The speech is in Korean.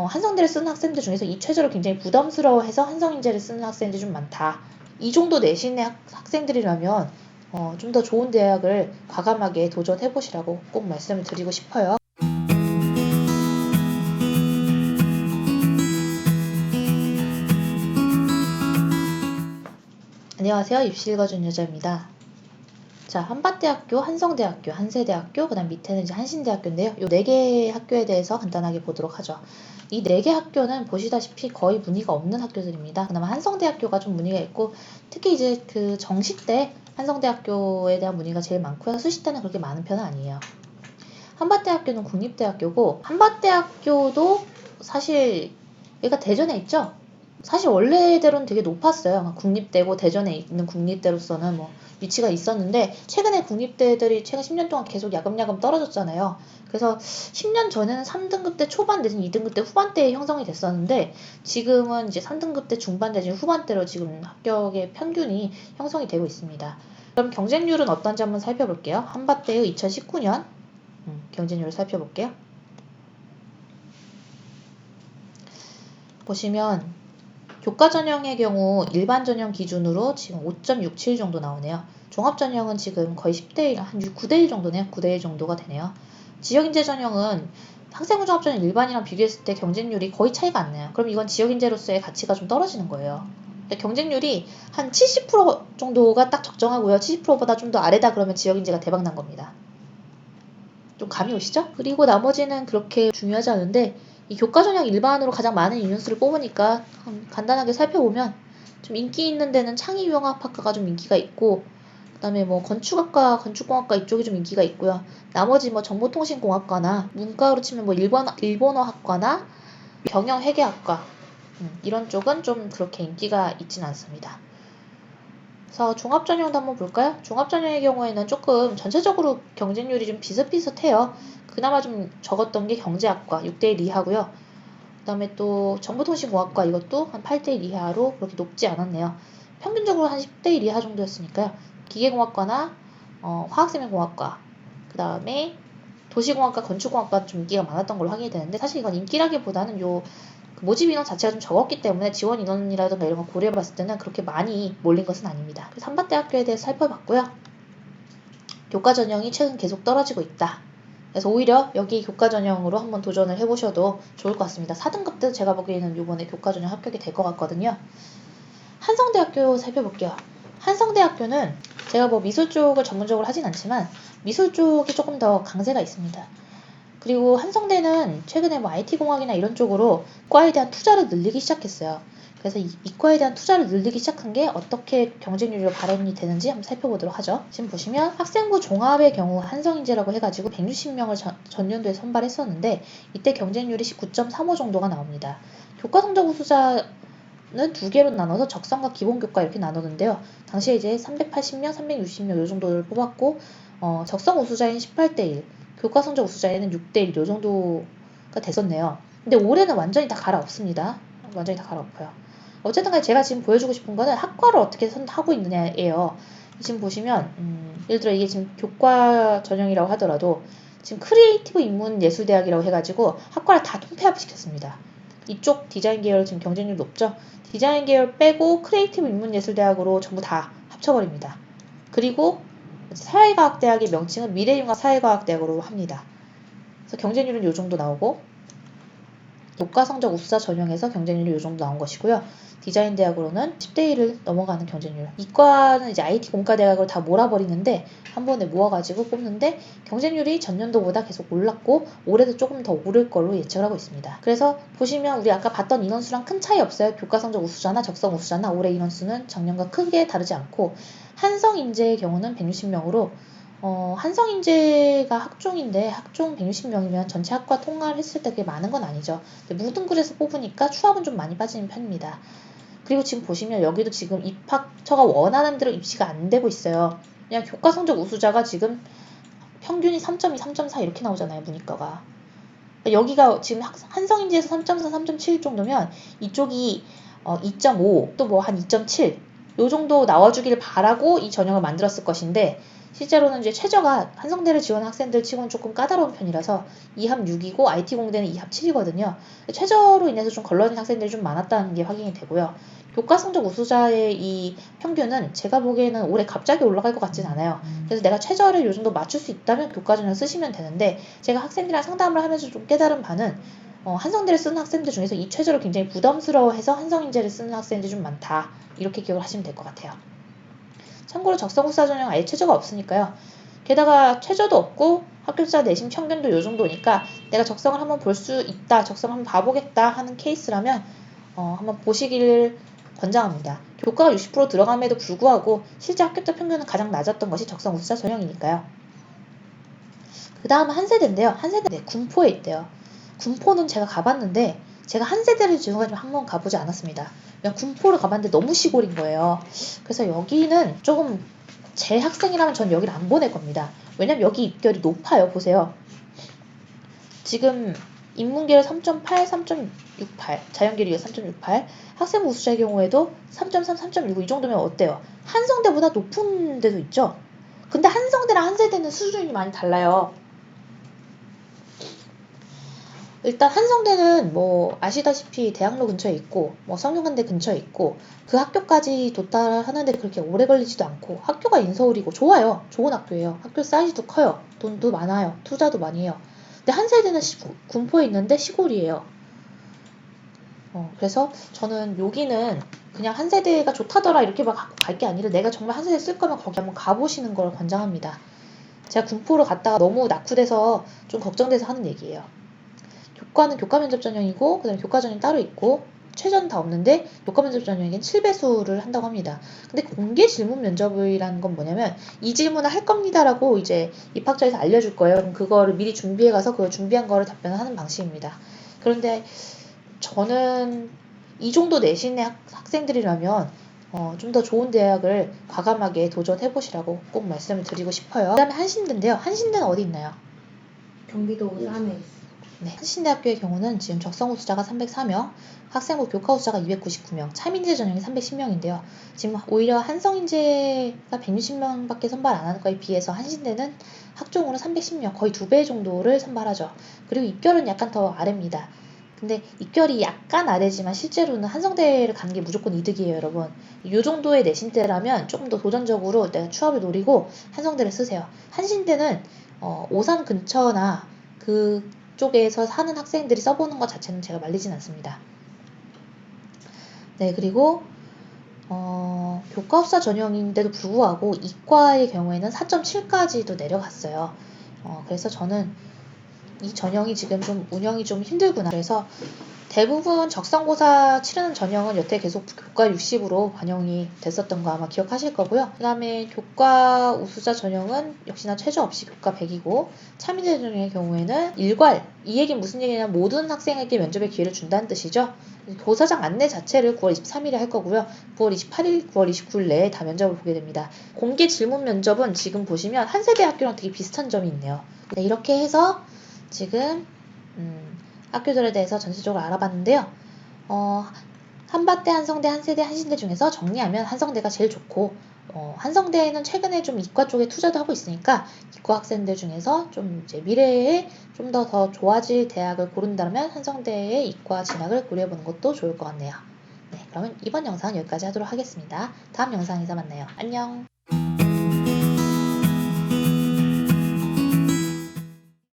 한성대를 쓰는 학생들 중에서 이 최저를 굉장히 부담스러워해서 한성인재를 쓰는 학생들이 좀 많다. 이 정도 내신의 학생들이라면 좀 더 좋은 대학을 과감하게 도전해보시라고 꼭 말씀을 드리고 싶어요. 안녕하세요. 입시 읽어준 여자입니다. 자, 한밭대학교, 한성대학교, 한세대학교, 그 다음 밑에는 이제 한신대학교인데요. 이 4개의 학교에 대해서 간단하게 보도록 하죠. 이 4개 학교는 보시다시피 거의 문의가 없는 학교들입니다. 그나마 한성대학교가 좀 문의가 있고, 특히 이제 그 정시 때 한성대학교에 대한 문의가 제일 많고요. 수시 때는 그렇게 많은 편은 아니에요. 한밭대학교는 국립대학교고, 한밭대학교도 사실 얘가 대전에 있죠? 사실 원래대로는 되게 높았어요. 국립대고 대전에 있는 국립대로서는 뭐 위치가 있었는데, 최근에 국립대들이 최근 10년 동안 계속 야금야금 떨어졌잖아요. 그래서 10년 전에는 3등급대 초반 내지는 2등급대 후반대에 형성이 됐었는데, 지금은 이제 3등급대 중반 내지는 후반대로 지금 합격의 평균이 형성이 되고 있습니다. 그럼 경쟁률은 어떤지 한번 살펴볼게요. 한밭대의 2019년 경쟁률을 살펴볼게요. 보시면 교과 전형의 경우 일반 전형 기준으로 지금 5.67 정도 나오네요. 종합 전형은 지금 거의 10대1, 한 9대1 정도네요. 9대1 정도가 되네요. 지역인재 전형은 학생부 종합 전형 일반이랑 비교했을 때 경쟁률이 거의 차이가 안 나요. 그럼 이건 지역인재로서의 가치가 좀 떨어지는 거예요. 경쟁률이 한 70% 정도가 딱 적정하고요. 70%보다 좀 더 아래다 그러면 지역인재가 대박난 겁니다. 좀 감이 오시죠? 그리고 나머지는 그렇게 중요하지 않은데, 이 교과전형 일반으로 가장 많은 인원수를 뽑으니까 간단하게 살펴보면 좀 인기 있는 데는 창의융합학과가 좀 인기가 있고, 그 다음에 뭐 건축학과, 건축공학과 이쪽이 좀 인기가 있고요. 나머지 뭐 정보통신공학과나 문과로 치면 뭐 일본어학과나 경영회계학과 이런 쪽은 좀 그렇게 인기가 있진 않습니다. 그래서 종합전형도 한번 볼까요? 종합전형의 경우에는 조금 전체적으로 경쟁률이 좀 비슷비슷해요. 그나마 좀 적었던 게 경제학과 6대1 이하고요. 그 다음에 또 정보통신공학과 이것도 한 8대1 이하로 그렇게 높지 않았네요. 평균적으로 한 10대1 이하 정도였으니까요. 기계공학과나 화학생명공학과, 그 다음에 도시공학과, 건축공학과 좀 인기가 많았던 걸로 확인이 되는데, 사실 이건 인기라기보다는 모집 인원 자체가 좀 적었기 때문에 지원 인원이라든가 이런 거 고려해봤을 때는 그렇게 많이 몰린 것은 아닙니다. 그래서 한밭대학교에 대해서 살펴봤고요. 교과 전형이 최근 계속 떨어지고 있다. 그래서 오히려 여기 교과 전형으로 한번 도전을 해보셔도 좋을 것 같습니다. 4등급 때도 제가 보기에는 이번에 교과 전형 합격이 될 것 같거든요. 한성대학교 살펴볼게요. 한성대학교는 제가 뭐 미술 쪽을 전문적으로 하진 않지만 미술 쪽이 조금 더 강세가 있습니다. 그리고 한성대는 최근에 뭐 IT공학이나 이런 쪽으로 과에 대한 투자를 늘리기 시작했어요. 그래서 이과에 대한 투자를 늘리기 시작한 게 어떻게 경쟁률로 발현이 되는지 한번 살펴보도록 하죠. 지금 보시면 학생부 종합의 경우 한성인재라고 해가지고 160명을 전년도에 선발했었는데, 이때 경쟁률이 19.35 정도가 나옵니다. 교과 성적 우수자는 2개로 나눠서 적성과 기본교과 이렇게 나누는데요. 당시에 이제 380명, 360명 이 정도를 뽑았고, 적성 우수자인 18대1, 교과 성적 우수자에는 6대1 이 정도가 됐었네요. 근데 올해는 완전히 다 갈아엎습니다. 완전히 다 갈아엎어요. 어쨌든 간에 제가 지금 보여주고 싶은 거는 학과를 어떻게 하고 있느냐예요. 지금 보시면 예를 들어 이게 지금 교과 전형이라고 하더라도 지금 크리에이티브 인문예술대학이라고 해가지고 학과를 다 통폐합시켰습니다. 이쪽 디자인 계열 지금 경쟁률 높죠? 디자인 계열 빼고 크리에이티브 인문예술대학으로 전부 다 합쳐버립니다. 그리고 사회과학대학의 명칭은 미래융합사회과학대학으로 합니다. 그래서 경쟁률은 이 정도 나오고, 교과 성적 우수자 전형에서 경쟁률이 이 정도 나온 것이고요. 디자인 대학으로는 10대1을 넘어가는 경쟁률. 이과는 이제 IT 공과대학으로 다 몰아버리는데 한 번에 모아가지고 뽑는데 경쟁률이 전년도보다 계속 올랐고 올해도 조금 더 오를 걸로 예측을 하고 있습니다. 그래서 보시면 우리 아까 봤던 인원수랑 큰 차이 없어요. 교과 성적 우수자나 적성 우수자나 올해 인원수는 작년과 크게 다르지 않고, 한성인재의 경우는 160명으로 한성인재가 학종인데 학종 160명이면 전체 학과 통과를 했을 때 그게 많은 건 아니죠. 무등급에서 뽑으니까 추합은 좀 많이 빠지는 편입니다. 그리고 지금 보시면 여기도 지금 입학처가 원하는 대로 입시가 안 되고 있어요. 그냥 교과 성적 우수자가 지금 평균이 3.2, 3.4 이렇게 나오잖아요. 문이과가. 여기가 지금 한성인재에서 3.4, 3.7 정도면 이쪽이 2.5, 또 뭐 한 2.7 요 정도 나와주길 바라고 이 전형을 만들었을 것인데, 실제로는 이제 최저가 한성대를 지원한 학생들 치고는 조금 까다로운 편이라서 2합 6이고 IT공대는 2합 7이거든요. 최저로 인해서 좀 걸러진 학생들이 좀 많았다는 게 확인이 되고요. 교과 성적 우수자의 이 평균은 제가 보기에는 올해 갑자기 올라갈 것 같진 않아요. 그래서 내가 최저를 요 정도 맞출 수 있다면 교과전형 쓰시면 되는데, 제가 학생들이랑 상담을 하면서 좀 깨달은 바는 한성대를 쓰는 학생들 중에서 이 최저를 굉장히 부담스러워해서 한성인재를 쓰는 학생들이 좀 많다, 이렇게 기억을 하시면 될 것 같아요. 참고로 적성우수자 전형 아예 최저가 없으니까요. 게다가 최저도 없고 합격자 내신 평균도 요 정도니까 내가 적성을 한번 볼 수 있다, 적성을 한번 봐보겠다 하는 케이스라면 한번 보시길 권장합니다. 교과가 60% 들어감에도 불구하고 실제 합격자 평균은 가장 낮았던 것이 적성우수자 전형이니까요. 그 다음은 한세대인데요. 한세대 군포에 있대요. 군포는 제가 가봤는데 제가 한세대를 지금까지 한번 가보지 않았습니다. 그냥 군포를 가봤는데 너무 시골인 거예요. 그래서 여기는 조금 제 학생이라면 전 여기를 안 보낼 겁니다. 왜냐면 여기 입결이 높아요. 보세요. 지금 인문계를 3.8, 3.68, 자연계리가 3.68, 학생 우수자의 경우에도 3.3, 3.65 이 정도면 어때요? 한성대보다 높은 데도 있죠? 근데 한성대랑 한세대는 수준이 많이 달라요. 일단 한성대는 뭐 아시다시피 대학로 근처에 있고 뭐 성균관대 근처에 있고 그 학교까지 도달하는데 그렇게 오래 걸리지도 않고 학교가 인서울이고 좋아요. 좋은 학교예요. 학교 사이즈도 커요. 돈도 많아요. 투자도 많이 해요. 근데 한세대는 군포에 있는데 시골이에요. 그래서 저는 여기는 그냥 한세대가 좋다더라 이렇게 막 갖고 갈 게 아니라 내가 정말 한세대 쓸 거면 거기 한번 가보시는 걸 권장합니다. 제가 군포를 갔다가 너무 낙후돼서 좀 걱정돼서 하는 얘기예요. 교과는 교과 면접 전형이고 그다음에 교과 전형이 따로 있고 최저는 다 없는데 교과 면접 전형에겐 7배수를 한다고 합니다. 근데 공개 질문 면접이라는 건 뭐냐면 이 질문을 할 겁니다라고 이제 입학처에서 알려줄 거예요. 그럼 그거를 미리 준비해 가서 그 준비한 거를 답변을 하는 방식입니다. 그런데 저는 이 정도 내신의 학생들이라면 좀 더 좋은 대학을 과감하게 도전해 보시라고 꼭 말씀을 드리고 싶어요. 그 다음에 한신대인데요. 한신대는 어디 있나요? 경기도 오산에 있어. 네, 한신대학교의 경우는 지금 적성 우수자가 304명, 학생부 교과 우수자가 299명, 참인재 전형이 310명인데요. 지금 오히려 한성인재가 160명밖에 선발 안 하는 거에 비해서 한신대는 학종으로 310명, 거의 2배 정도를 선발하죠. 그리고 입결은 약간 더 아래입니다. 근데 입결이 약간 아래지만 실제로는 한성대를 가는 게 무조건 이득이에요, 여러분. 이 정도의 내신대라면 조금 더 도전적으로 내가 취업을 노리고 한성대를 쓰세요. 한신대는 오산 근처나 그 쪽에서 사는 학생들이 써보는 것 자체는 제가 말리진 않습니다. 네, 그리고 교과수사 전형인데도 불구하고 이과의 경우에는 4.7까지도 내려갔어요. 그래서 저는 이 전형이 지금 좀 운영이 좀 힘들구나. 그래서 대부분 적성고사 치르는 전형은 여태 계속 교과 60으로 반영이 됐었던 거 아마 기억하실 거고요. 그 다음에 교과 우수자 전형은 역시나 최저 없이 교과 100이고 참인재 전형의 경우에는 일괄, 이 얘기는 무슨 얘기냐면 모든 학생에게 면접의 기회를 준다는 뜻이죠. 고사장 안내 자체를 9월 23일에 할 거고요. 9월 28일, 9월 29일 내에 다 면접을 보게 됩니다. 공개 질문 면접은 지금 보시면 한세대학교랑 되게 비슷한 점이 있네요. 네, 이렇게 해서 지금 학교들에 대해서 전체적으로 알아봤는데요. 한밭대, 한성대, 한세대, 한신대 중에서 정리하면 한성대가 제일 좋고 한성대는 최근에 좀 이과 쪽에 투자도 하고 있으니까 이과 학생들 중에서 좀 이제 미래에 좀 더 좋아질 대학을 고른다면 한성대의 이과 진학을 고려해보는 것도 좋을 것 같네요. 네, 그러면 이번 영상 여기까지 하도록 하겠습니다. 다음 영상에서 만나요. 안녕.